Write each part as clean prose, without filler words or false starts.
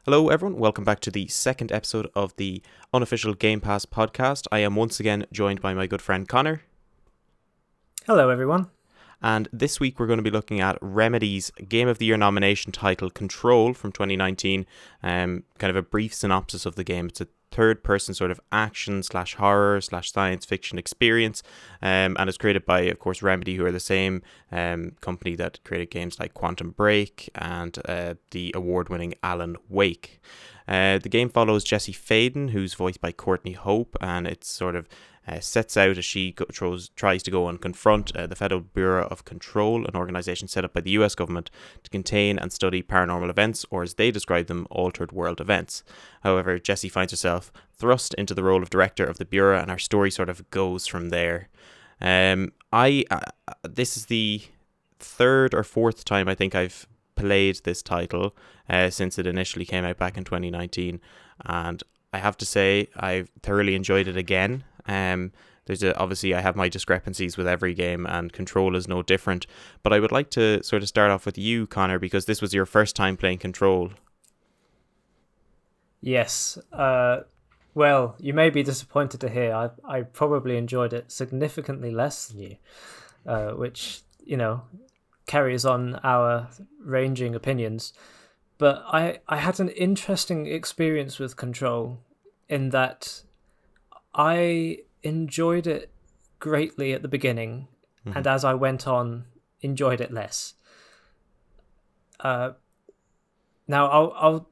Hello, everyone. Welcome back to the second episode of the Unofficial Game Pass podcast. I am once again joined by my good friend Conor. Hello, everyone. And this week we're going to be looking at Remedy's Game of the Year nomination title, Control, from 2019. Kind of a brief synopsis of the game. It's a third-person sort of action/horror/science fiction experience, and it's created by, of course, Remedy, who are the same company that created games like Quantum Break and the award-winning Alan Wake. The game follows Jessie Faden, who's voiced by Courtney Hope, and it's sort of sets out as she tries to go and confront the Federal Bureau of Control, an organisation set up by the US government to contain and study paranormal events, or as they describe them, altered world events. However, Jessie finds herself thrust into the role of director of the Bureau, and our story sort of goes from there. This is the third or fourth time I think I've played this title since it initially came out back in 2019, and I have to say I thoroughly enjoyed it again. Obviously I have my discrepancies with every game, and Control is no different, but I would like to sort of start off with you, Conor, because this was your first time playing Control. Yes. Well, you may be disappointed to hear I probably enjoyed it significantly less than you, which, carries on our ranging opinions. But I had an interesting experience with Control in that I enjoyed it greatly at the beginning, and as I went on, enjoyed it less. Now, I'll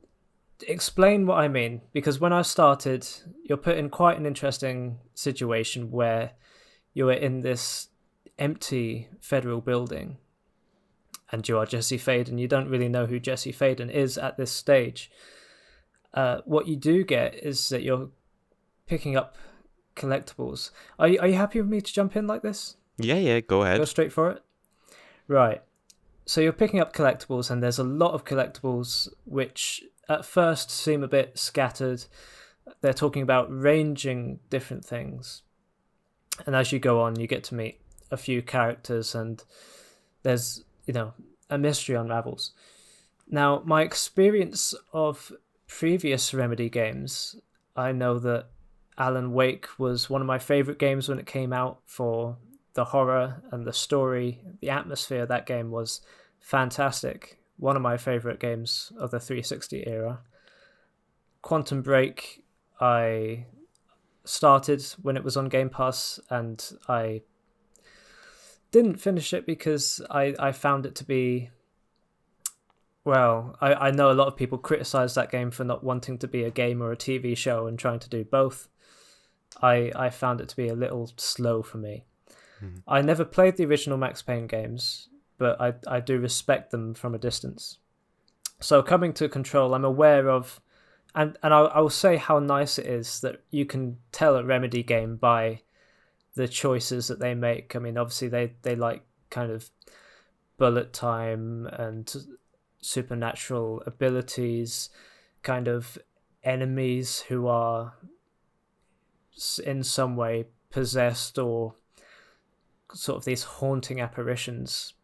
explain what I mean, because when I started, you're put in quite an interesting situation where you are in this empty federal building, and you are Jessie Faden. You don't really know who Jessie Faden is at this stage. What you do get is that you're picking up collectibles. Are you happy with me to jump in like this? Yeah, go ahead. Go straight for it? Right. So you're picking up collectibles, and there's a lot of collectibles which at first seem a bit scattered. They're talking about ranging different things. And as you go on, you get to meet a few characters, and there's, a mystery unravels. Now, my experience of previous Remedy games, I know that Alan Wake was one of my favourite games when it came out, for the horror and the story. The atmosphere of that game was fantastic. One of my favourite games of the 360 era. Quantum Break, I started when it was on Game Pass, and I didn't finish it because I found it to be... Well, I know a lot of people criticise that game for not wanting to be a game or a TV show and trying to do both. I found it to be a little slow for me. I never played the original Max Payne games, but I do respect them from a distance. So coming to Control, I'm aware of, and I will say how nice it is that you can tell a Remedy game by the choices that they make. I mean, obviously they like kind of bullet time and supernatural abilities, kind of enemies who are in some way possessed, or sort of these haunting apparitions.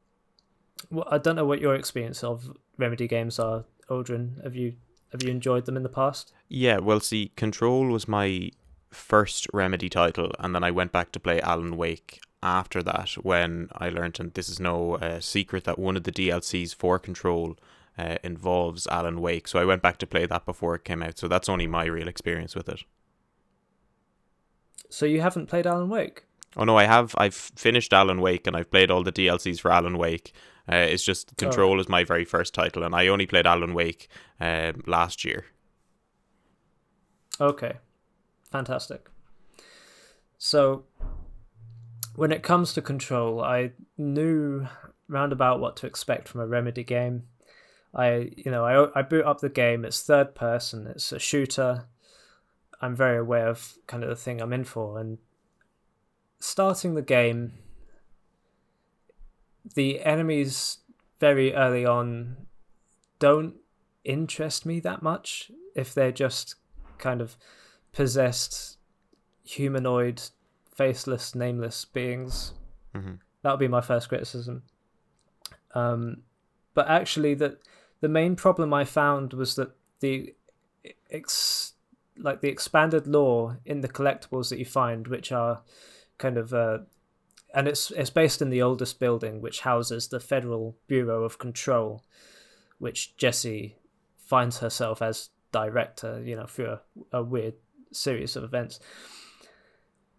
Well, I don't know what your experience of Remedy games are, Odhrán. Have you enjoyed them in the past? Yeah, well, see, Control was my first Remedy title, and then I went back to play Alan Wake after that, when I learned, and this is no secret, that one of the DLCs for Control involves Alan Wake, so I went back to play that before it came out, so that's only my real experience with it. So you haven't played Alan Wake? Oh no, I have. I've finished Alan Wake, and I've played all the DLCs for Alan Wake. It's just Control is my very first title, and I only played Alan Wake last year. Okay, fantastic. So when it comes to Control, I knew roundabout what to expect from a Remedy game. I boot up the game. It's third person. It's a shooter. I'm very aware of kind of the thing I'm in for, and starting the game, the enemies very early on don't interest me that much if they're just kind of possessed humanoid, faceless, nameless beings. That would be my first criticism. But actually, the main problem I found was that the like the expanded lore in the collectibles that you find, which are kind of and it's based in the oldest building, which houses the Federal Bureau of Control, which Jessie finds herself as director, through a weird series of events.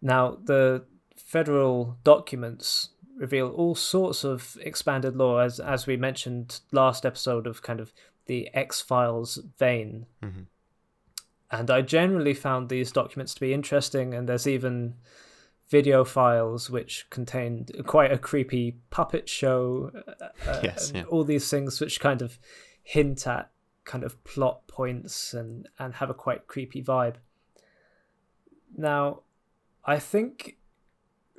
Now, the federal documents reveal all sorts of expanded lore, as we mentioned last episode, of kind of the X-Files vein. Mm-hmm. And I generally found these documents to be interesting, and there's even video files which contained quite a creepy puppet show. Yes, yeah. All these things which kind of hint at kind of plot points and have a quite creepy vibe. Now, I think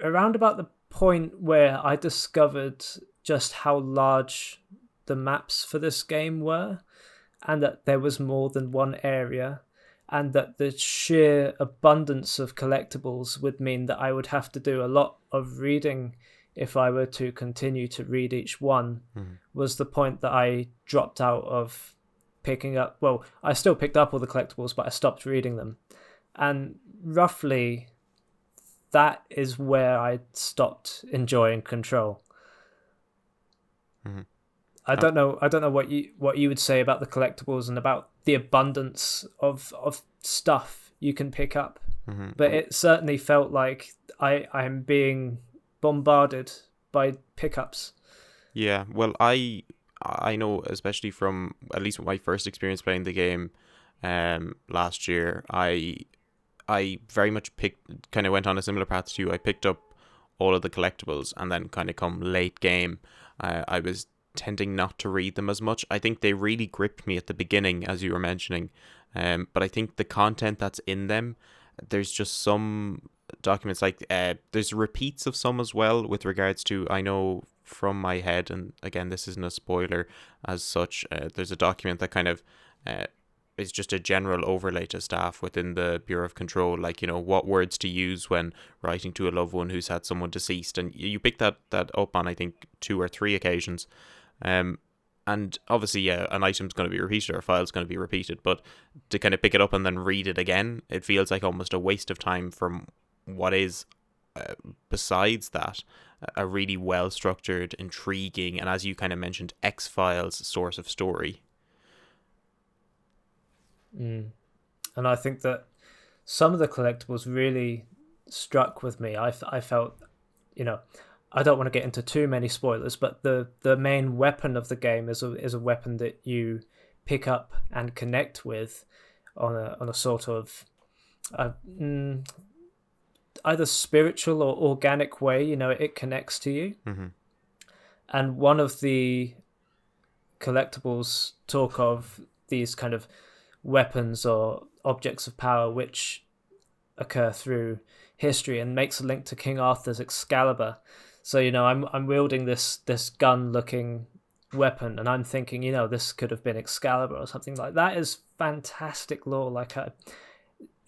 around about the point where I discovered just how large the maps for this game were, and that there was more than one area, and that the sheer abundance of collectibles would mean that I would have to do a lot of reading if I were to continue to read each one, was the point that I dropped out of picking up. Well, I still picked up all the collectibles, but I stopped reading them. And roughly that is where I stopped enjoying Control. Mm-hmm. I don't know what you would say about the collectibles and about the abundance of stuff you can pick up. Mm-hmm. But it certainly felt like I'm being bombarded by pickups. Yeah, well, I know, especially from at least my first experience playing the game last year, I very much went on a similar path to you. I picked up all of the collectibles, and then kind of come late game, I was tending not to read them as much. I think they really gripped me at the beginning, as you were mentioning, but I think the content that's in them, there's just some documents, like there's repeats of some as well, with regards to, I know from my head, and again, this isn't a spoiler as such, there's a document that kind of is just a general overlay to staff within the Bureau of Control, like, what words to use when writing to a loved one who's had someone deceased, and you pick that up on, I think, 2 or 3 occasions. And obviously, yeah, an item's going to be repeated, or a file's going to be repeated, but to kind of pick it up and then read it again, it feels like almost a waste of time from what is, besides that, a really well-structured, intriguing, and, as you kind of mentioned, X-Files source of story. And I think that some of the collectibles really struck with me. I felt, I don't want to get into too many spoilers, but the main weapon of the game is a weapon that you pick up and connect with on a sort of either spiritual or organic way. It connects to you. Mm-hmm. And one of the collectibles talk of these kind of weapons or objects of power which occur through history, and makes a link to King Arthur's Excalibur. So, I'm wielding this gun-looking weapon, and I'm thinking, this could have been Excalibur or something like that. Is fantastic lore. Like,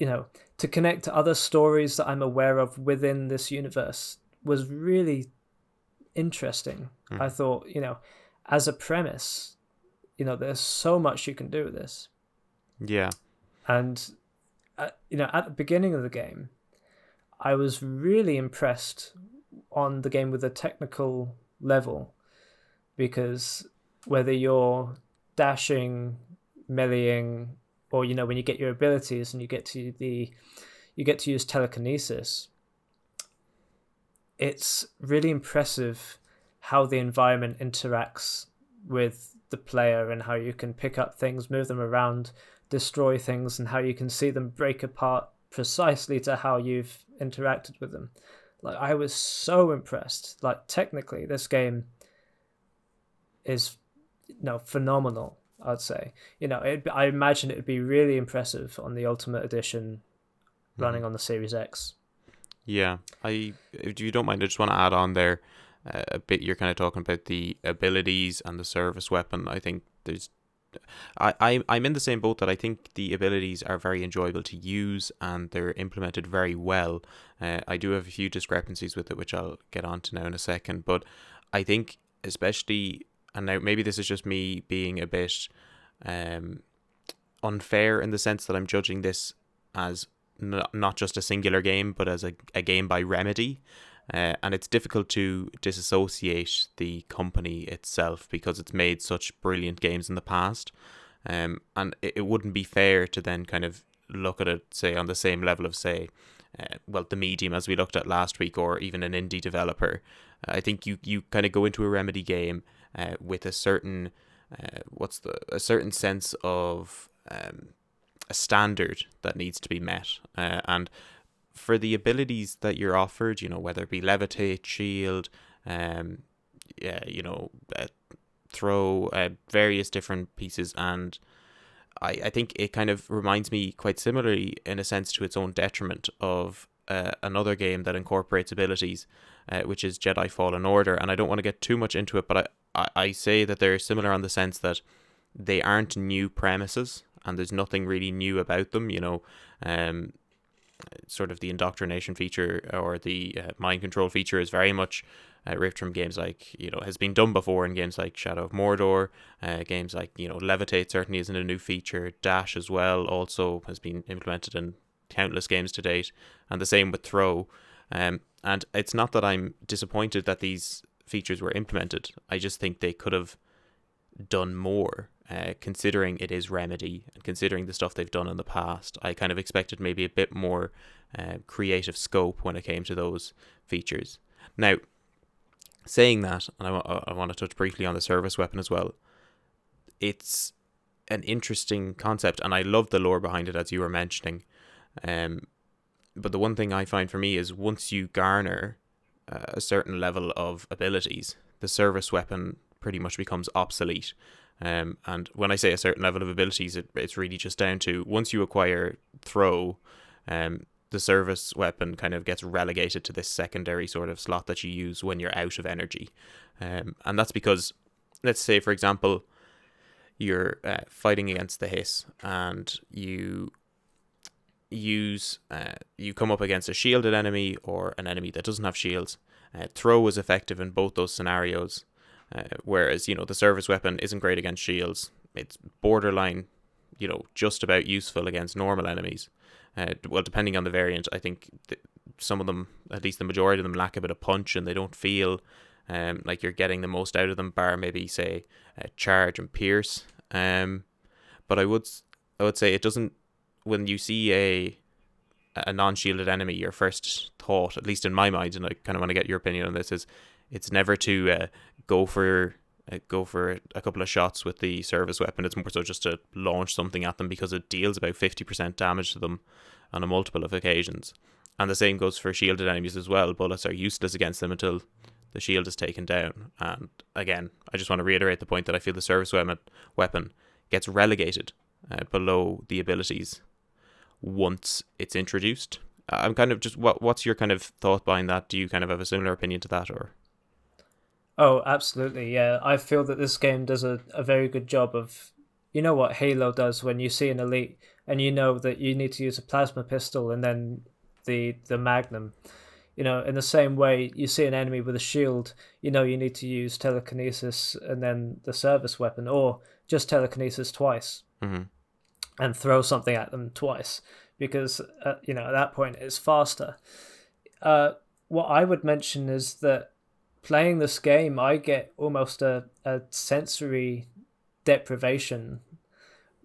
to connect to other stories that I'm aware of within this universe was really interesting. I thought, as a premise, there's so much you can do with this. Yeah. And, at the beginning of the game, I was really impressed on the game with a technical level, because whether you're dashing, meleeing, or when you get your abilities and you get to use telekinesis, it's really impressive how the environment interacts with the player, and how you can pick up things, move them around, destroy things, and how you can see them break apart precisely to how you've interacted with them. Like, I was so impressed. Like, technically, this game is phenomenal, I'd say. I imagine it would be really impressive on the Ultimate Edition running on the Series X. Yeah. If you don't mind, I just want to add on there a bit. You're kind of talking about the abilities and the service weapon. I think I'm in the same boat, that I think the abilities are very enjoyable to use, and they're implemented very well. I do have a few discrepancies with it, which I'll get on to now in a second, but I think especially, and now maybe this is just me being a bit unfair in the sense that I'm judging this as not just a singular game, but as a game by Remedy. And it's difficult to disassociate the company itself because it's made such brilliant games in the past. And it wouldn't be fair to then kind of look at it, say, on the same level of, say, the Medium as we looked at last week, or even an indie developer. I think you kind of go into a Remedy game with a certain a certain sense of a standard that needs to be met, and for the abilities that you're offered, whether it be levitate, shield, throw, various different pieces, and I think it kind of reminds me quite similarly, in a sense, to its own detriment, of another game that incorporates abilities, which is Jedi Fallen Order. And I don't want to get too much into it, but I say that they're similar on the sense that they aren't new premises, and there's nothing really new about them. Sort of the indoctrination feature or the mind control feature is very much ripped from games like, has been done before in games like Shadow of Mordor. Games like, Levitate certainly isn't a new feature. Dash as well also has been implemented in countless games to date, and the same with Throw. And it's not that I'm disappointed that these features were implemented. I just think they could have done more, considering it is Remedy and considering the stuff they've done in the past. I kind of expected maybe a bit more creative scope when it came to those features. Now, saying that, and I want to touch briefly on the service weapon as well. It's an interesting concept, and I love the lore behind it, as you were mentioning. But the one thing I find for me is, once you garner a certain level of abilities, the service weapon pretty much becomes obsolete. And when I say a certain level of abilities, it's really just down to, once you acquire Throw, the service weapon kind of gets relegated to this secondary sort of slot that you use when you're out of energy. And that's because, let's say, for example, you're fighting against the Hiss, and you come up against a shielded enemy or an enemy that doesn't have shields. Throw is effective in both those scenarios. Whereas, the service weapon isn't great against shields. It's borderline, just about useful against normal enemies. Depending on the variant, I think some of them, at least the majority of them, lack a bit of punch, and they don't feel like you're getting the most out of them, bar maybe, say, charge and pierce. But I would say it doesn't, when you see a non-shielded enemy, your first thought, at least in my mind, and I kind of want to get your opinion on this, is it's never to go for a couple of shots with the service weapon. It's more so just to launch something at them, because it deals about 50% damage to them on a multiple of occasions. And the same goes for shielded enemies as well. Bullets are useless against them until the shield is taken down. And again, I just want to reiterate the point that I feel the service weapon gets relegated below the abilities once it's introduced. I'm kind of just, what's your kind of thought behind that? Do you kind of have a similar opinion to that, or? Oh, absolutely, yeah. I feel that this game does a very good job of, what Halo does when you see an elite and you know that you need to use a plasma pistol and then the Magnum. In the same way, you see an enemy with a shield, you need to use telekinesis and then the service weapon, or just telekinesis twice, and throw something at them twice, because, at that point it's faster. What I would mention is that playing this game, I get almost a sensory deprivation,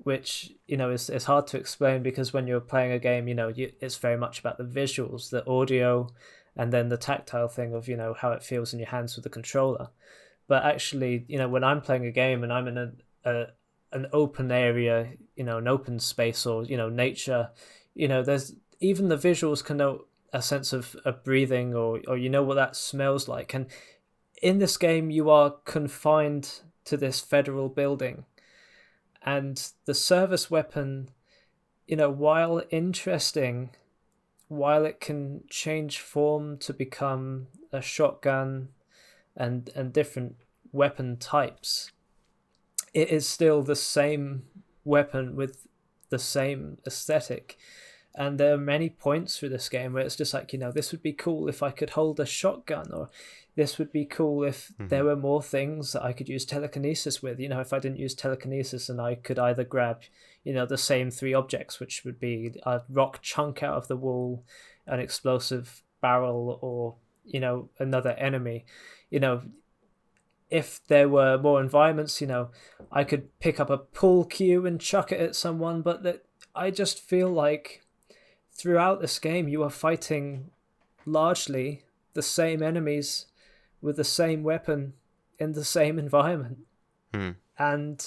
which, is hard to explain, because when you're playing a game, it's very much about the visuals, the audio, and then the tactile thing of, how it feels in your hands with the controller. But actually, when I'm playing a game and I'm in an open area, an open space, or, nature, there's even the visuals connote a sense of breathing, or what that smells like. And in this game, you are confined to this federal building, and the service weapon, while interesting, while it can change form to become a shotgun and different weapon types, it is still the same weapon with the same aesthetic. And there are many points through this game where it's just like, this would be cool if I could hold a shotgun, or this would be cool if there were more things that I could use telekinesis with. If I didn't use telekinesis and I could either grab, the same three objects, which would be a rock chunk out of the wall, an explosive barrel, or another enemy. If there were more environments, I could pick up a pool cue and chuck it at someone, but that I just feel like throughout this game you are fighting largely the same enemies with the same weapon in the same environment. And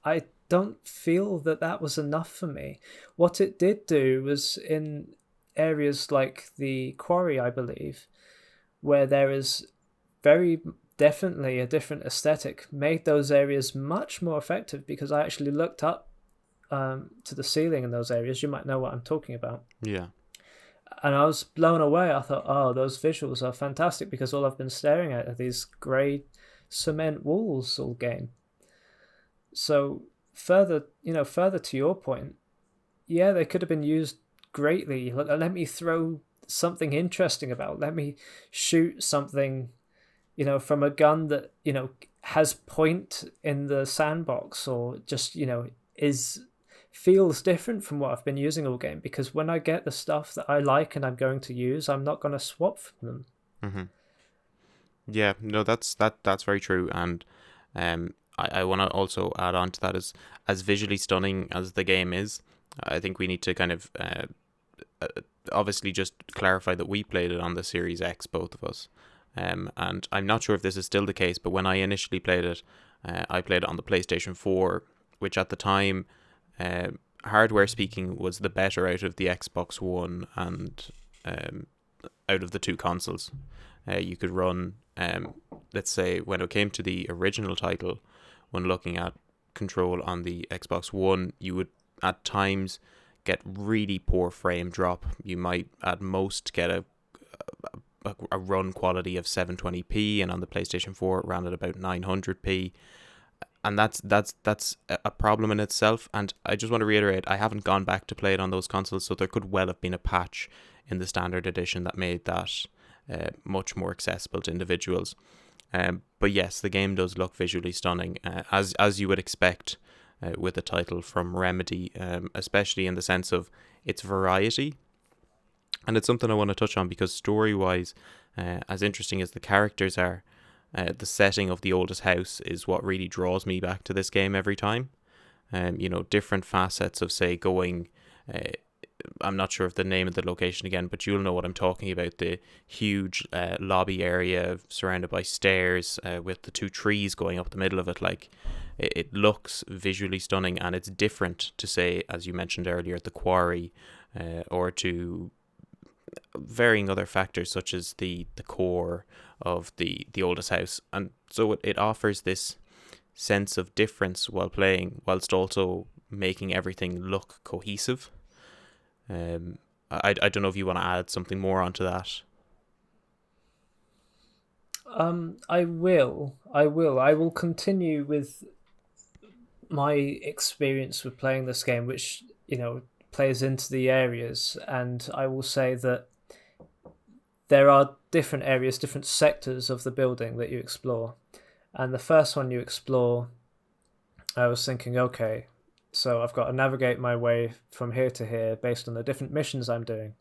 I don't feel that was enough for me. What it did do was in areas like the quarry, I believe, where there is very definitely a different aesthetic, made those areas much more effective, because I actually looked up to the ceiling in those areas. You might know what I'm talking about. Yeah. And I was blown away. I thought, oh, those visuals are fantastic, because all I've been staring at are these grey cement walls all game. So further to your point, yeah, they could have been used greatly. Let me throw something interesting about. Let me shoot something, from a gun that, has point in the sandbox, or just, feels different from what I've been using all game. Because when I get the stuff that I like and I'm going to use, I'm not going to swap for them. Mm-hmm. Yeah, no, that's very true. And I want to also add on to that, as visually stunning as the game is, I think we need to kind of obviously just clarify that we played it on the Series X, both of us. And I'm not sure if this is still the case, but when I initially played it, I played it on the PlayStation 4, which at the time, hardware speaking, was the better out of the Xbox One and out of the two consoles. You could run, let's say, when it came to the original title, when looking at Control on the Xbox One, you would at times get really poor frame drop. You might at most get a run quality of 720p, and on the PlayStation 4 it ran at about 900p, and that's a problem in itself. And I just want to reiterate, I haven't gone back to play it on those consoles, so there could well have been a patch in the standard edition that made that much more accessible to individuals. But yes, the game does look visually stunning, as you would expect with a title from Remedy, especially in the sense of its variety. And it's something I want to touch on, because story-wise, as interesting as the characters are, the setting of the oldest house is what really draws me back to this game every time. Different facets of, say, going... I'm not sure of the name of the location again, but you'll know what I'm talking about. The huge lobby area surrounded by stairs with the two trees going up the middle of it. Like, it looks visually stunning, and it's different to, say, as you mentioned earlier, the quarry, or to varying other factors such as the core of the oldest house. And so it offers this sense of difference while playing, whilst also making everything look cohesive. I don't know if you want to add something more onto that. I will continue with my experience with playing this game, which plays into the areas, and I will say that there are different areas, different sectors of the building that you explore. And the first one you explore, I was thinking, okay, so I've got to navigate my way from here to here based on the different missions I'm doing.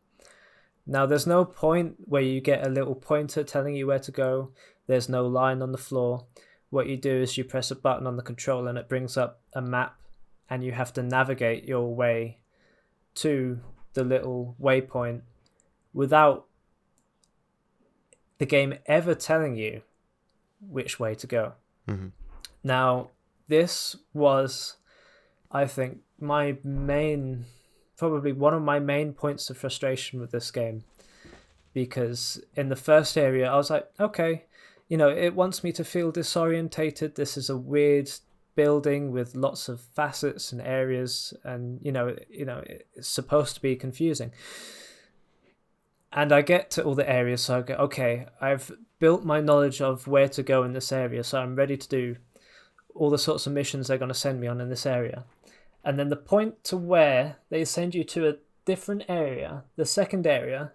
Now, there's no point where you get a little pointer telling you where to go. There's no line on the floor. What you do is you press a button on the controller and it brings up a map, and you have to navigate your way to the little waypoint without the game ever telling you which way to go. Mm-hmm. Now, this was, I think, probably one of my main points of frustration with this game, because in the first area I was like, okay, it wants me to feel disorientated. This is a weird building with lots of facets and areas, and it's supposed to be confusing. And I get to all the areas, so I go, okay, I've built my knowledge of where to go in this area, so I'm ready to do all the sorts of missions they're going to send me on in this area. And then the point to where they send you to a different area, the second area,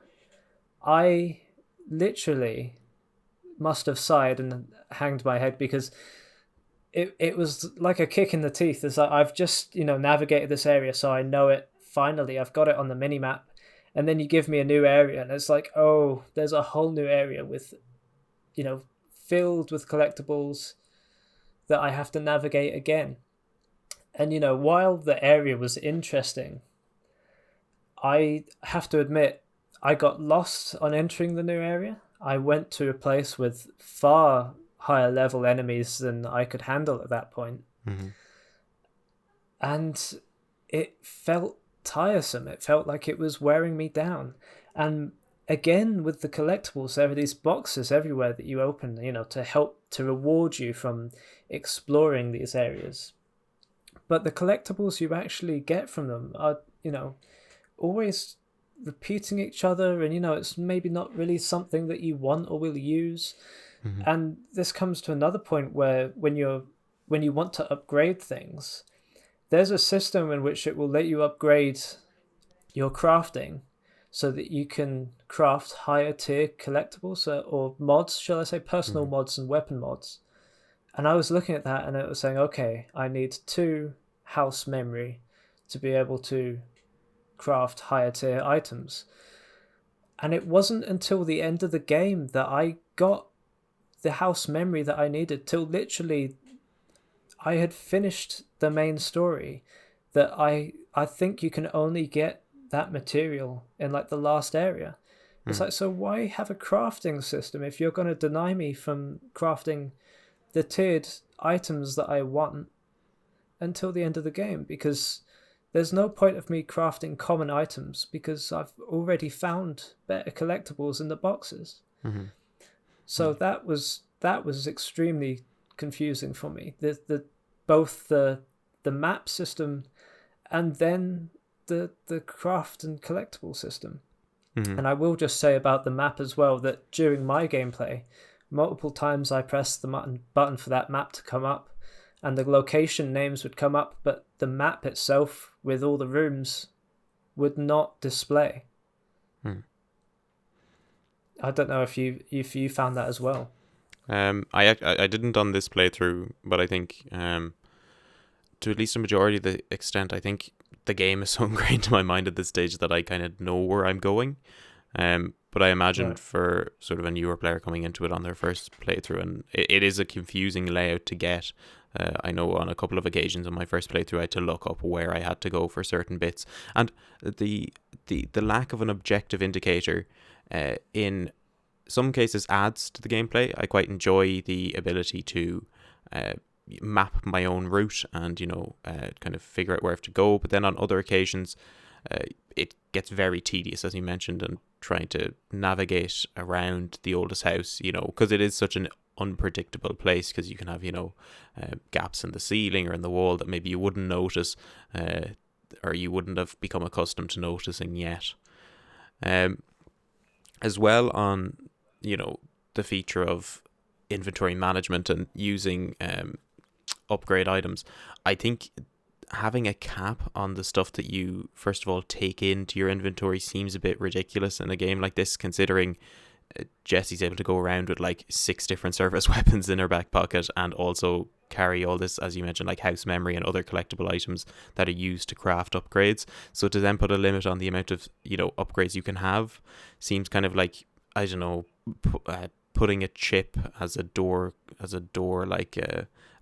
I literally must have sighed and hanged my head, because it was like a kick in the teeth. As I've just, navigated this area, so I know it. Finally, I've got it on the mini map, and then you give me a new area, and it's like, oh, there's a whole new area with, filled with collectibles that I have to navigate again. And while the area was interesting, I have to admit I got lost on entering the new area. I went to a place with far higher level enemies than I could handle at that point. Mm-hmm. And it felt tiresome. It felt like it was wearing me down. And again, with the collectibles, there are these boxes everywhere that you open, to help to reward you from exploring these areas. But the collectibles you actually get from them are, always repeating each other, and it's maybe not really something that you want or will use. Mm-hmm. And this comes to another point where when you want to upgrade things, there's a system in which it will let you upgrade your crafting so that you can craft higher tier collectibles, or mods, shall I say, personal mods and weapon mods. And I was looking at that and it was saying, okay, I need 2 house memory to be able to craft higher tier items. And it wasn't until the end of the game that I got the house memory that I needed, till literally I had finished the main story, that I think you can only get that material in like the last area. It's like, so why have a crafting system if you're going to deny me from crafting the tiered items that I want until the end of the game? Because there's no point of me crafting common items because I've already found better collectibles in the boxes. Mm-hmm. So that was extremely confusing for me. Both the map system and then the craft and collectible system. Mm-hmm. And I will just say about the map as well that during my gameplay, multiple times I pressed the button for that map to come up, and the location names would come up, but the map itself with all the rooms would not display. I don't know if you found that as well. I didn't on this playthrough, but I think to at least a majority of the extent, I think the game is so ingrained in my mind at this stage that I kind of know where I'm going. But I imagine for sort of a newer player coming into it on their first playthrough, and it is a confusing layout to get. I know on a couple of occasions on my first playthrough I had to look up where I had to go for certain bits, and the lack of an objective indicator in some cases adds to the gameplay. I quite enjoy the ability to map my own route and kind of figure out where I have to go, but then on other occasions it gets very tedious, as you mentioned, and trying to navigate around the oldest house, because it is such an unpredictable place, because you can have gaps in the ceiling or in the wall that maybe you wouldn't notice or you wouldn't have become accustomed to noticing yet. As well on the feature of inventory management and using upgrade items, I think having a cap on the stuff that you first of all take into your inventory seems a bit ridiculous in a game like this, considering Jessie's able to go around with like 6 different service weapons in her back pocket and also carry all this, as you mentioned, like house memory and other collectible items that are used to craft upgrades. So to then put a limit on the amount of upgrades you can have seems kind of like, I don't know, putting a chip as a door like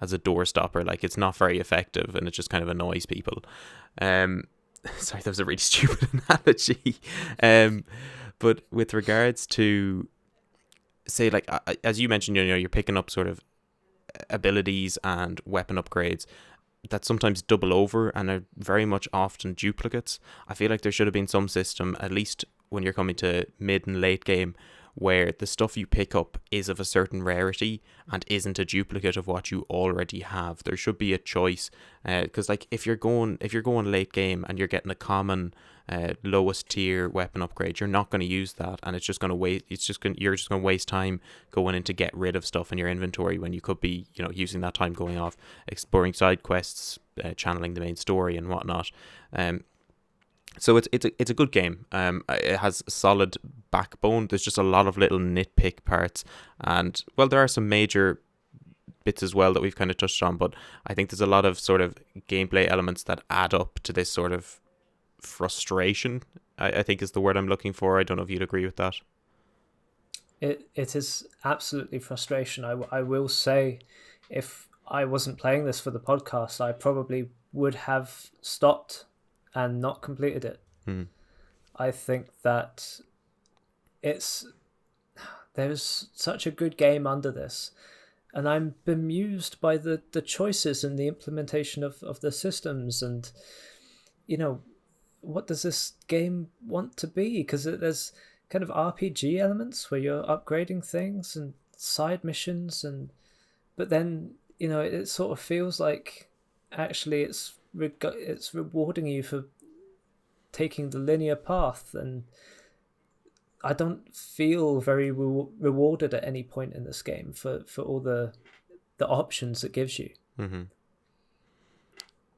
as a door stopper. Like, it's not very effective and it just kind of annoys people. Sorry, that was a really stupid analogy. But with regards to, say, like, as you mentioned, you're picking up sort of abilities and weapon upgrades that sometimes double over and are very much often duplicates. I feel like there should have been some system, at least when you're coming to mid and late game, where the stuff you pick up is of a certain rarity and isn't a duplicate of what you already have. There should be a choice, because like if you're going late game and you're getting a common lowest tier weapon upgrade, you're not going to use that, and you're just going to waste time going in to get rid of stuff in your inventory when you could be using that time going off exploring side quests, channeling the main story and whatnot. So it's a good game. It has a solid backbone. There's just a lot of little nitpick parts, and well, there are some major bits as well that we've kind of touched on, but I think there's a lot of sort of gameplay elements that add up to this sort of frustration, I think is the word I'm looking for. I don't know if you'd agree with that. It is absolutely frustration. I will say, if I wasn't playing this for the podcast, I probably would have stopped and not completed it. I think that there's such a good game under this, and I'm bemused by the choices and the implementation of the systems, and what does this game want to be? Because there's kind of RPG elements where you're upgrading things and side missions, but then it sort of feels like actually it's rewarding you for taking the linear path, and I don't feel very rewarded at any point in this game for all the options it gives you.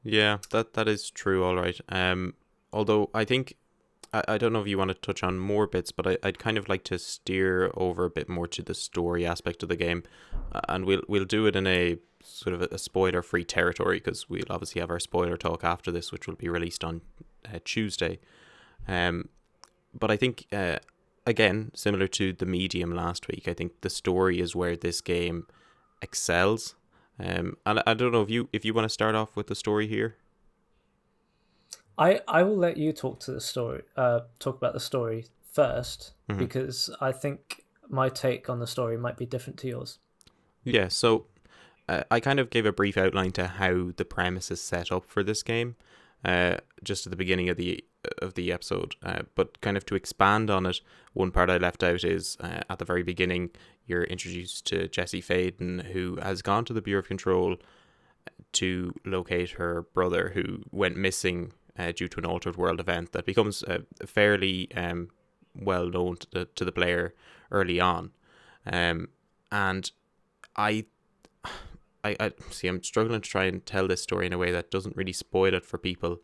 Yeah, that is true. All right. Although I think I don't know if you want to touch on more bits, but I'd kind of like to steer over a bit more to the story aspect of the game, and we'll do it in a sort of a spoiler-free territory, because we'll obviously have our spoiler talk after this, which will be released on Tuesday. But I think again, similar to the medium last week, I think the story is where this game excels. And I don't know if you want to start off with the story here. I will let you talk about the story first, because I think my take on the story might be different to yours. Yeah, so I kind of gave a brief outline to how the premise is set up for this game, just at the beginning of the episode. But kind of to expand on it, one part I left out is at the very beginning, you're introduced to Jessie Faden, who has gone to the Bureau of Control to locate her brother, who went missing due to an altered world event that becomes fairly well known to the player early on. And I see, I'm struggling to try and tell this story in a way that doesn't really spoil it for people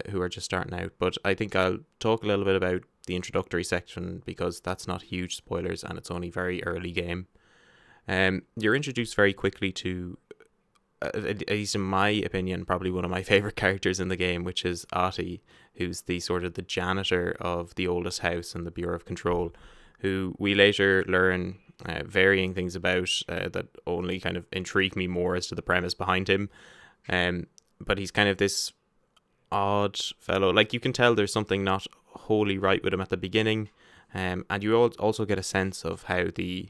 who are just starting out. But I think I'll talk a little bit about the introductory section, because that's not huge spoilers and it's only very early game. You're introduced very quickly to, at least in my opinion, probably one of my favourite characters in the game, which is Ati, who's the sort of the janitor of the oldest house in the Bureau of Control, who we later learn varying things about that only kind of intrigue me more as to the premise behind him. But he's kind of this odd fellow. Like, you can tell there's something not wholly right with him at the beginning, and you also get a sense of how the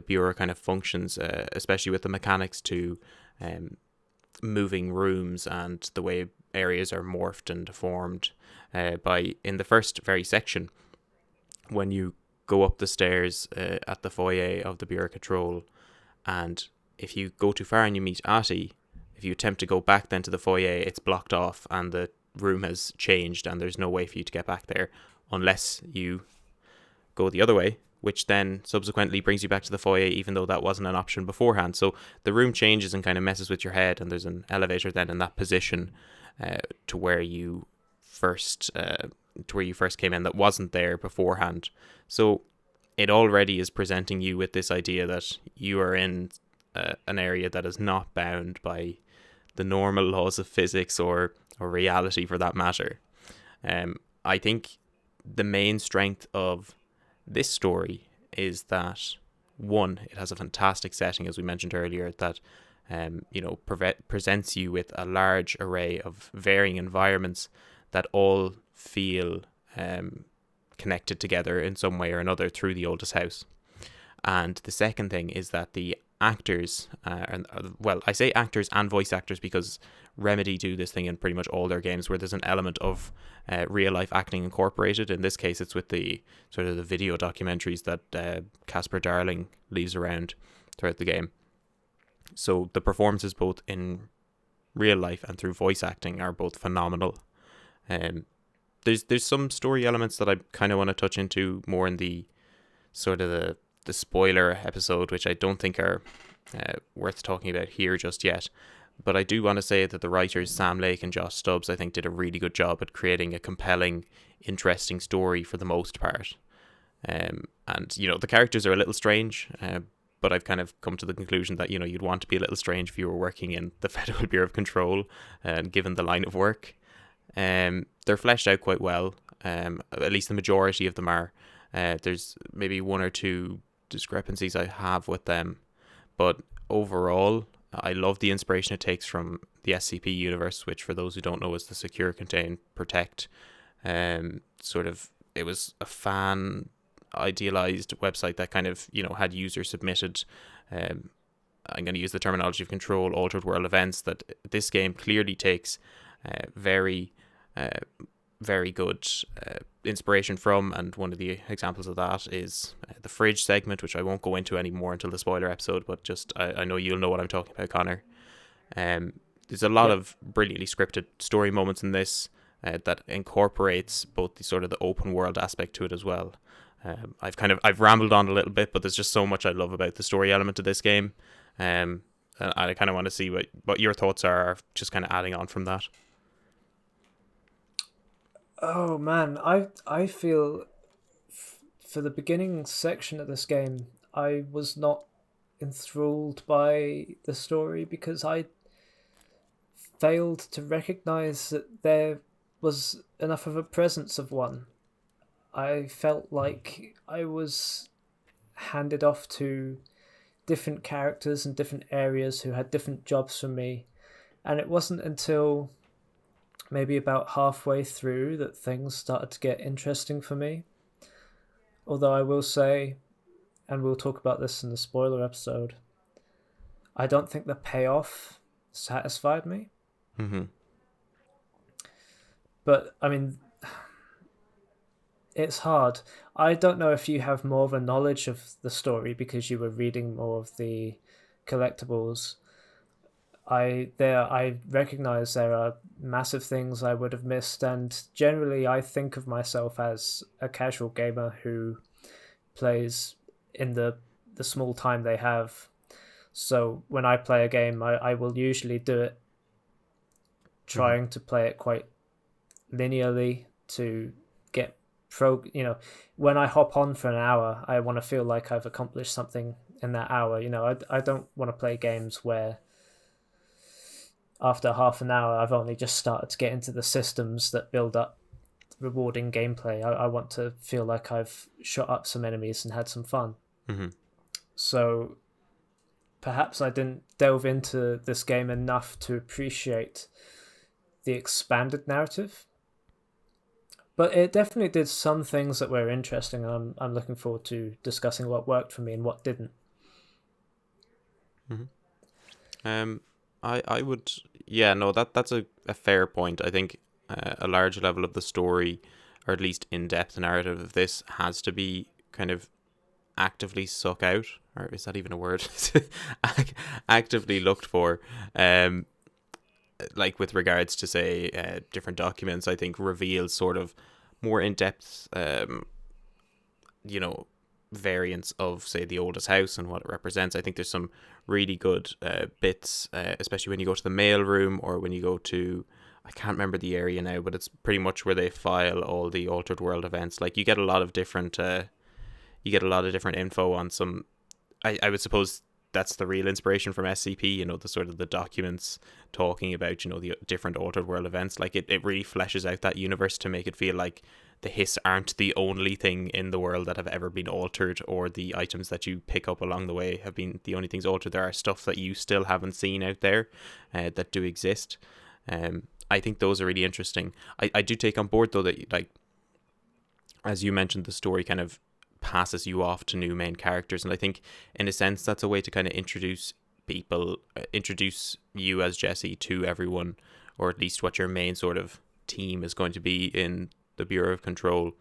Bureau kind of functions, especially with the mechanics to moving rooms and the way areas are morphed and deformed in the first very section, when you go up the stairs at the foyer of the Bureau of Control, and if you go too far and you meet Ati, if you attempt to go back then to the foyer, it's blocked off and the room has changed and there's no way for you to get back there unless you go the other way, which then subsequently brings you back to the foyer, even though that wasn't an option beforehand. So the room changes and kind of messes with your head, and there's an elevator then in that position to where you first came in that wasn't there beforehand. So it already is presenting you with this idea that you are in an area that is not bound by the normal laws of physics or reality, for that matter. I think the main strength of this story is that, one, it has a fantastic setting, as we mentioned earlier, that presents you with a large array of varying environments that all feel connected together in some way or another through the oldest house. And the second thing is that the actors, I say actors and voice actors because Remedy do this thing in pretty much all their games where there's an element of real life acting incorporated. In this case, it's with the sort of the video documentaries that Casper Darling leaves around throughout the game. So the performances both in real life and through voice acting are both phenomenal. There's some story elements that I kind of want to touch into more in the sort of the spoiler episode, which I don't think are worth talking about here just yet. But I do want to say that the writers Sam Lake and Josh Stubbs, I think, did a really good job at creating a compelling, interesting story for the most part. And the characters are a little strange, but I've kind of come to the conclusion that, you know, you'd want to be a little strange if you were working in the Federal Bureau of Control, given the line of work. They're fleshed out quite well. At least the majority of them are. There's maybe one or two discrepancies I have with them, but overall, I love the inspiration it takes from the SCP universe, which, for those who don't know, is the Secure, Contain, Protect. Sort of, it was a fan idealized website that kind of, you know, had user submitted, I'm going to use the terminology of Control, altered world events that this game clearly takes very good inspiration from. And one of the examples of that is the fridge segment, which I won't go into anymore until the spoiler episode, but just I know you'll know what I'm talking about, Connor. There's a lot of brilliantly scripted story moments in this that incorporates both the sort of the open world aspect to it as well. I've rambled on a little bit, but there's just so much I love about the story element of this game. And I kind of want to see what your thoughts are, just kind of adding on from that. Oh man, I feel for the beginning section of this game, I was not enthralled by the story because I failed to recognize that there was enough of a presence of one. I felt like I was handed off to different characters in different areas who had different jobs from me, and it wasn't until maybe about halfway through that things started to get interesting for me. Although I will say, and we'll talk about this in the spoiler episode, I don't think the payoff satisfied me. Mm-hmm. But, I mean, it's hard. I don't know if you have more of a knowledge of the story because you were reading more of the collectibles. I recognize there are massive things I would have missed, and generally I think of myself as a casual gamer who plays in the small time they have. So when I play a game, I will usually do it trying to play it quite linearly to get when I hop on for an hour, I want to feel like I've accomplished something in that hour. I don't want to play games where after half an hour I've only just started to get into the systems that build up rewarding gameplay. I want to feel like I've shot up some enemies and had some fun. So perhaps I didn't delve into this game enough to appreciate the expanded narrative, but it definitely did some things that were interesting, and I'm looking forward to discussing what worked for me and what didn't. I would, yeah, no, that's a fair point. I think a large level of the story, or at least in-depth narrative of this, has to be kind of actively sought out, or is that even a word? Actively looked for. Like with regards to, say, different documents, I think reveals sort of more in-depth, variants of, say, the oldest house and what it represents. I think there's some really good bits, especially when you go to the mail room, or when you go to, I can't remember the area now, but it's pretty much where they file all the altered world events. Like, you get a lot of different info on some. I would suppose that's the real inspiration from SCP, the sort of the documents talking about, the different altered world events. Like, it really fleshes out that universe to make it feel like the Hiss aren't the only thing in the world that have ever been altered, or the items that you pick up along the way have been the only things altered. There are stuff that you still haven't seen out there that do exist. I think those are really interesting. I do take on board, though, that, like, as you mentioned, the story kind of passes you off to new main characters, and I think in a sense that's a way to kind of introduce you as Jesse to everyone, or at least what your main sort of team is going to be in the Bureau of Control.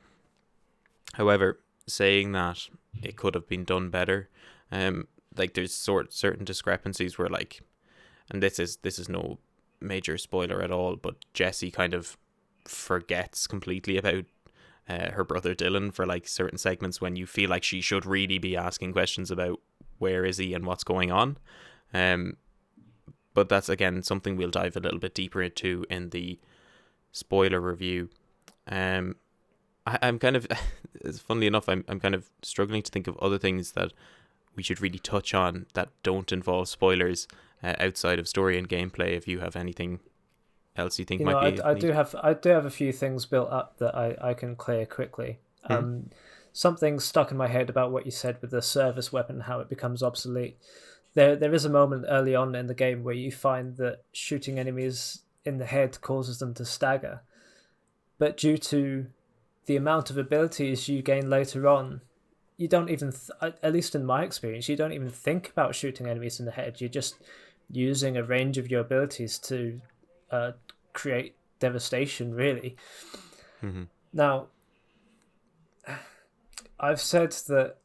However, saying that, it could have been done better. Like, there's certain discrepancies where, like, and this is no major spoiler at all, but Jesse kind of forgets completely about her brother Dylan for, like, certain segments when you feel like she should really be asking questions about where is he and what's going on. But that's, again, something we'll dive a little bit deeper into in the spoiler review. I'm kind of, funnily enough, I'm kind of struggling to think of other things that we should really touch on that don't involve spoilers outside of story and gameplay. If you have anything else you think might be I do have a few things built up that I can clear quickly. Something stuck in my head about what you said with the service weapon and how it becomes obsolete. There is a moment early on in the game where you find that shooting enemies in the head causes them to stagger, but due to the amount of abilities you gain later on, you don't even, at least in my experience, you don't even think about shooting enemies in the head. You're just using a range of your abilities to create devastation, really. Now, I've said that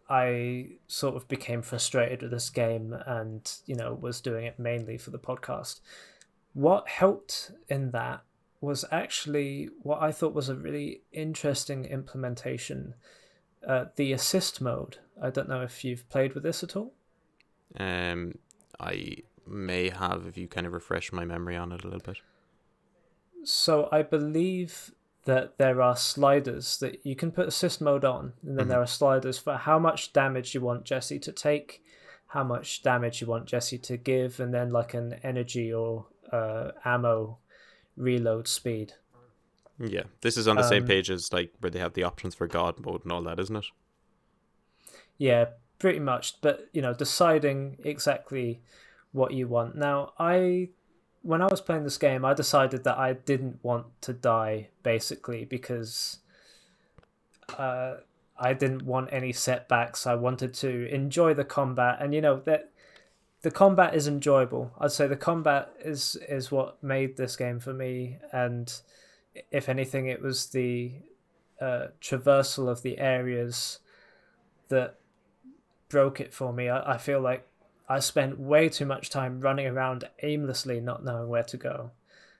I sort of became frustrated with this game and, was doing it mainly for the podcast. What helped in that was actually what I thought was a really interesting implementation, the assist mode. I don't know if you've played with this at all. I may have, if you kind of refresh my memory on it a little bit. So I believe that there are sliders that you can put assist mode on, and then there are sliders for how much damage you want Jesse to take, how much damage you want Jesse to give, and then like an energy or ammo reload speed. Yeah, this is on the same page as like where they have the options for God mode and all that, isn't it? Yeah, pretty much. But deciding exactly what you want. Now, when I was playing this game, I decided that I didn't want to die, basically, because I didn't want any setbacks. I wanted to enjoy the combat, and that the combat is enjoyable. I'd say the combat is what made this game for me, and if anything, it was the traversal of the areas that broke it for me. I feel like I spent way too much time running around aimlessly, not knowing where to go.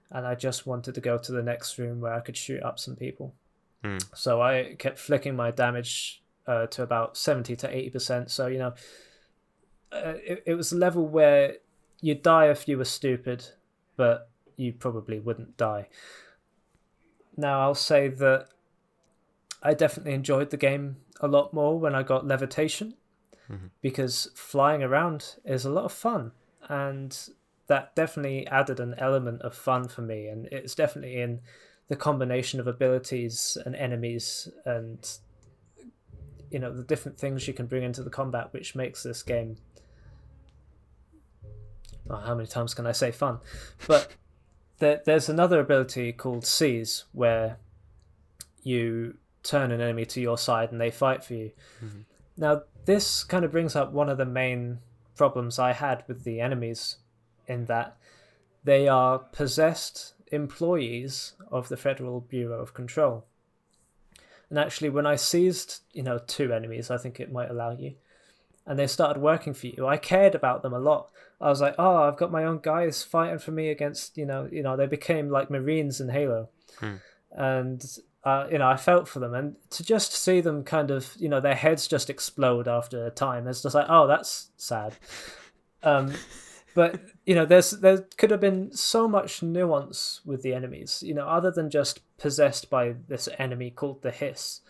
And I just wanted to go to the next room where I could shoot up some people. So I kept flicking my damage to about 70 to 80%. So, it was a level where you'd die if you were stupid, but you probably wouldn't die. Now, I'll say that I definitely enjoyed the game a lot more when I got levitation, because flying around is a lot of fun, and that definitely added an element of fun for me, and it's definitely in the combination of abilities and enemies and the different things you can bring into the combat, which makes this game, how many times can I say fun? But there's another ability called Seize, where you turn an enemy to your side and they fight for you. Now, this kind of brings up one of the main problems I had with the enemies, in that they are possessed employees of the Federal Bureau of Control. And actually, when I seized, 2 enemies, I think it might allow you, and they started working for you, I cared about them a lot. I was like, oh, I've got my own guys fighting for me against, they became like Marines in Halo. And I felt for them, and to just see them kind of, their heads just explode after a time, it's just like, oh, that's sad. But there could have been so much nuance with the enemies, other than just possessed by this enemy called the Hiss.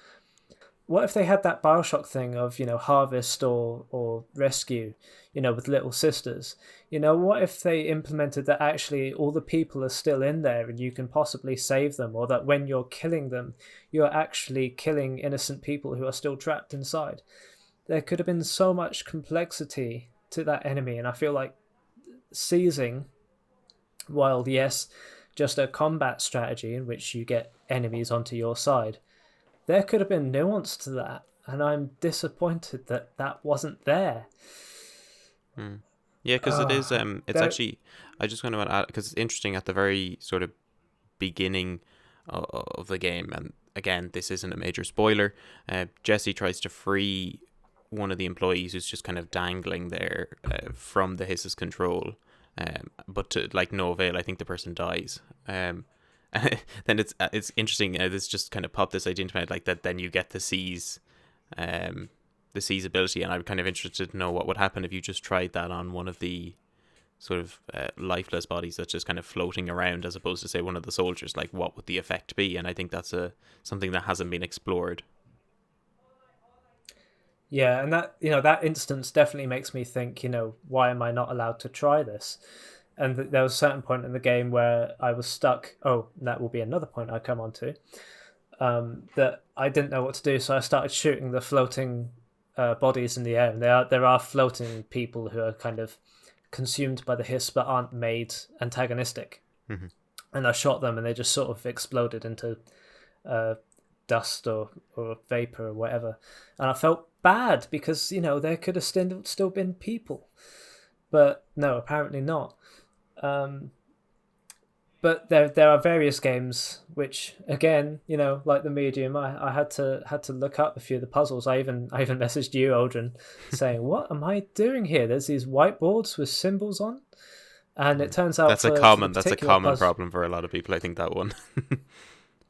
What if they had that Bioshock thing of, harvest or rescue, with little sisters? What if they implemented that actually all the people are still in there and you can possibly save them, or that when you're killing them, you're actually killing innocent people who are still trapped inside? There could have been so much complexity to that enemy, and I feel like seizing, while yes, just a combat strategy in which you get enemies onto your side, there could have been nuance to that, and I'm disappointed that that wasn't there. Yeah, because it is. It's actually. I just kind of want to add, because it's interesting at the very sort of beginning of the game, and again, this isn't a major spoiler. Jesse tries to free one of the employees who's just kind of dangling there from the Hiss's control, but to like no avail. I think the person dies. Then it's interesting. This just kind of popped this idea into my head, like that. Then you get the seize ability, and I'm kind of interested to know what would happen if you just tried that on one of the sort of lifeless bodies that's just kind of floating around, as opposed to say one of the soldiers. Like, what would the effect be? And I think that's something that hasn't been explored. Yeah, and that that instance definitely makes me think, why am I not allowed to try this? And there was a certain point in the game where I was stuck. Oh, that will be another point I come on to. That I didn't know what to do, so I started shooting the floating bodies in the air. And there are floating people who are kind of consumed by the hiss but aren't made antagonistic. Hmm. And I shot them, and they just sort of exploded into dust or vapor or whatever. And I felt bad because there could have still been people, but no, apparently not. But there are various games which, again, like the Medium, I had to look up a few of the puzzles. I even messaged you, Odhrán, saying, "What am I doing here? There's these whiteboards with symbols on," and it turns out That's a for the common particular puzzle, problem for a lot of people. I think that one.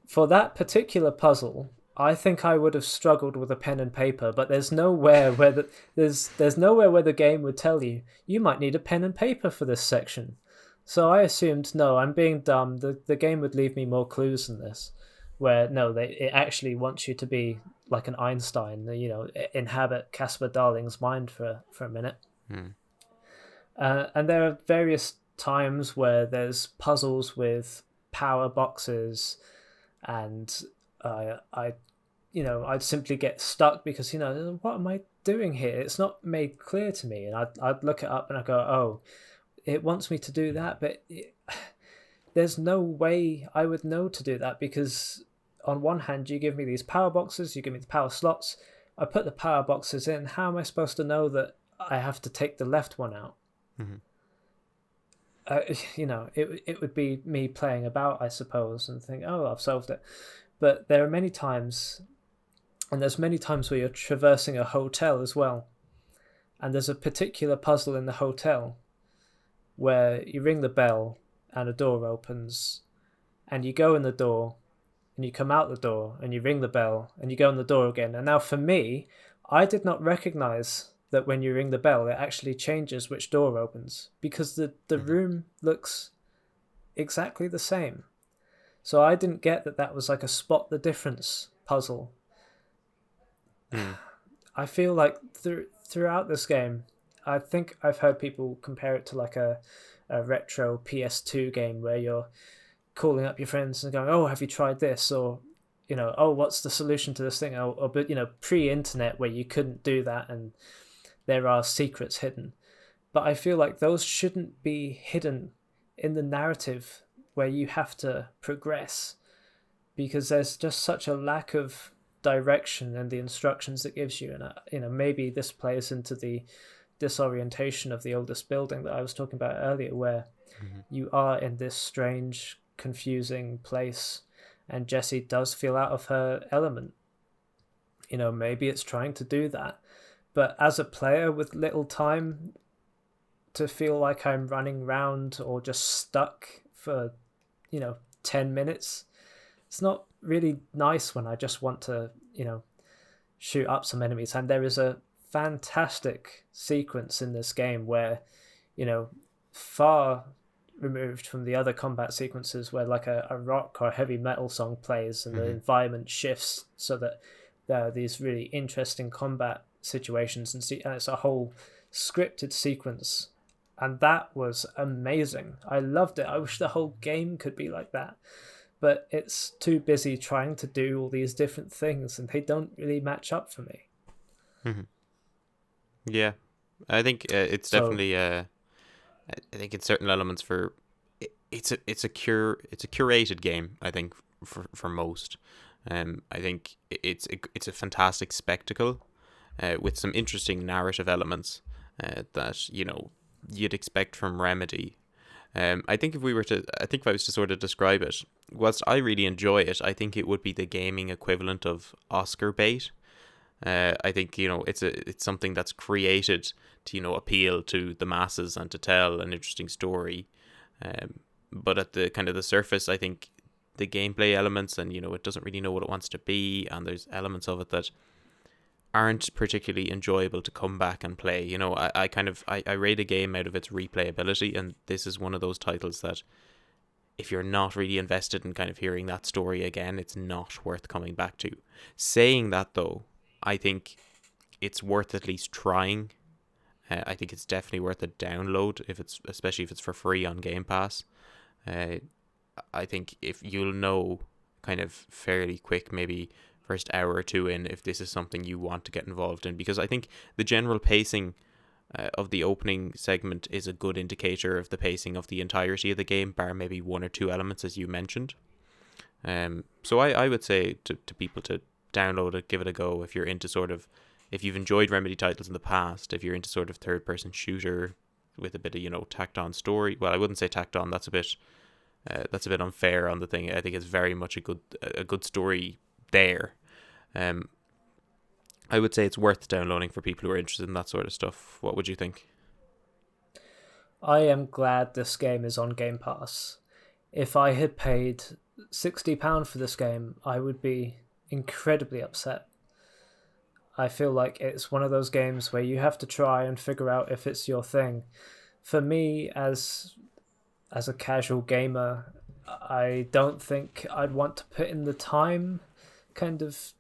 for that particular puzzle, I think I would have struggled with a pen and paper. But there's nowhere where there's nowhere where the game would tell you might need a pen and paper for this section. So I assumed, no, I'm being dumb. The game would leave me more clues than this, where no, it actually wants you to be like an Einstein, inhabit Caspar Darling's mind for a minute. Hmm. And there are various times where there's puzzles with power boxes, and I'd simply get stuck because what am I doing here? It's not made clear to me, and I'd look it up and I go, oh, it wants me to do that, but there's no way I would know to do that, because on one hand you give me these power boxes, you give me the power slots, I put the power boxes in. How am I supposed to know that I have to take the left one out? Mm-hmm. It would be me playing about, I suppose, and think, oh, I've solved it. But there are many times, and there's many times where you're traversing a hotel as well, and there's a particular puzzle in the hotel where you ring the bell and a door opens, and you go in the door and you come out the door and you ring the bell and you go in the door again. And now for me, I did not recognize that when you ring the bell it actually changes which door opens, because the room looks exactly the same. So I didn't get that was like a spot the difference puzzle. I feel like throughout this game, I think I've heard people compare it to like a retro PS2 game where you're calling up your friends and going, oh, have you tried this? Or, oh, what's the solution to this thing? But pre-internet where you couldn't do that and there are secrets hidden. But I feel like those shouldn't be hidden in the narrative where you have to progress, because there's just such a lack of direction in the instructions it gives you. And, maybe this plays into the disorientation of the oldest building that I was talking about earlier, where you are in this strange, confusing place and Jessie does feel out of her element. Maybe it's trying to do that, but as a player with little time to feel like I'm running around or just stuck for 10 minutes, it's not really nice when I just want to shoot up some enemies. And there is a fantastic sequence in this game where far removed from the other combat sequences, where like a rock or a heavy metal song plays and the environment shifts so that there are these really interesting combat situations, and it's a whole scripted sequence, and that was amazing. I loved it. I wish the whole game could be like that, but it's too busy trying to do all these different things and they don't really match up for me. Yeah, I think it's definitely I think in certain elements it's a curated game, I think, for most. I think it's a fantastic spectacle with some interesting narrative elements that you'd expect from Remedy. I think if I was to sort of describe it, whilst I really enjoy it, I think it would be the gaming equivalent of Oscar bait. I think it's something that's created to appeal to the masses and to tell an interesting story, but at the kind of the surface, I think the gameplay elements and it doesn't really know what it wants to be, and there's elements of it that aren't particularly enjoyable to come back and play. I rate a game out of its replayability, and this is one of those titles that if you're not really invested in kind of hearing that story again, it's not worth coming back to. Saying that though, I think it's worth at least trying. I think it's definitely worth a download especially if it's for free on Game Pass. I think if you'll know kind of fairly quick, maybe first hour or two in, if this is something you want to get involved in, because I think the general pacing of the opening segment is a good indicator of the pacing of the entirety of the game, bar maybe one or two elements as you mentioned. So I would say to people to download it, give it a go if you're into if you've enjoyed Remedy titles in the past, if you're into sort of third person shooter with a bit of tacked on story. Well, I wouldn't say tacked on. That's a bit unfair on the thing. I think it's very much a good story there. I would say it's worth downloading for people who are interested in that sort of stuff. What would you think? I am glad this game is on Game Pass. If I had paid £60 for this game, I would be incredibly upset. I feel like it's one of those games where you have to try and figure out if it's your thing. For me, as a casual gamer, I don't think I'd want to put in the time kind of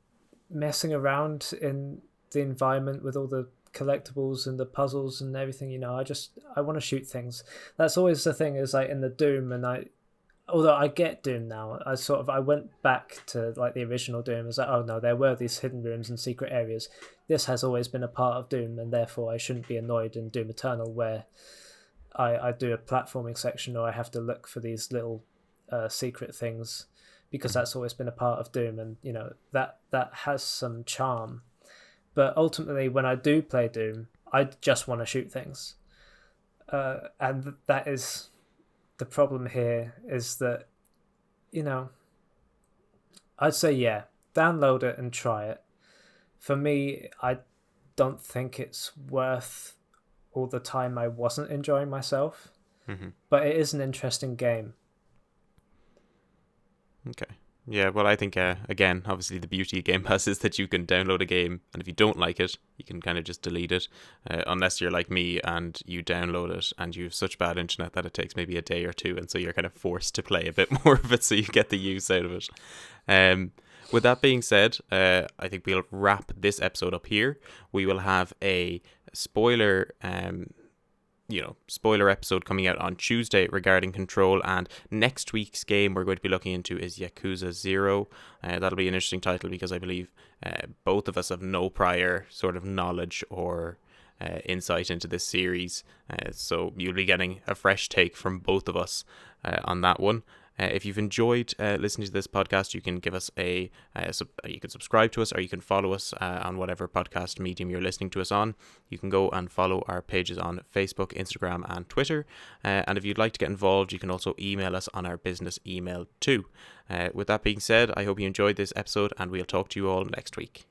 messing around in the environment with all the collectibles and the puzzles and everything. I want to shoot things. That's always the thing, is like in the Doom, and although I get Doom now, I went back to like the original Doom. It's like, oh no, there were these hidden rooms and secret areas. This has always been a part of Doom, and therefore I shouldn't be annoyed in Doom Eternal where I do a platforming section or I have to look for these little secret things, because that's always been a part of Doom, and that has some charm. But ultimately, when I do play Doom, I just want to shoot things, and that is the problem here, is that I'd say download it and try it. For me, I don't think it's worth all the time I wasn't enjoying myself, but it is an interesting game. Okay. Yeah, well, I think, again, obviously the beauty of Game Pass is that you can download a game, and if you don't like it, you can kind of just delete it, unless you're like me and you download it and you have such bad internet that it takes maybe a day or two, and so you're kind of forced to play a bit more of it so you get the use out of it. With that being said, I think we'll wrap this episode up here. We will have a spoiler episode coming out on Tuesday regarding Control, and next week's game we're going to be looking into is Yakuza 0. That'll be an interesting title because I believe both of us have no prior sort of knowledge or insight into this series, so you'll be getting a fresh take from both of us on that one. If you've enjoyed listening to this podcast, you can give us you can subscribe to us, or you can follow us on whatever podcast medium you're listening to us on. You can go and follow our pages on Facebook, Instagram, and Twitter. And if you'd like to get involved, you can also email us on our business email too. With that being said, I hope you enjoyed this episode, and we'll talk to you all next week.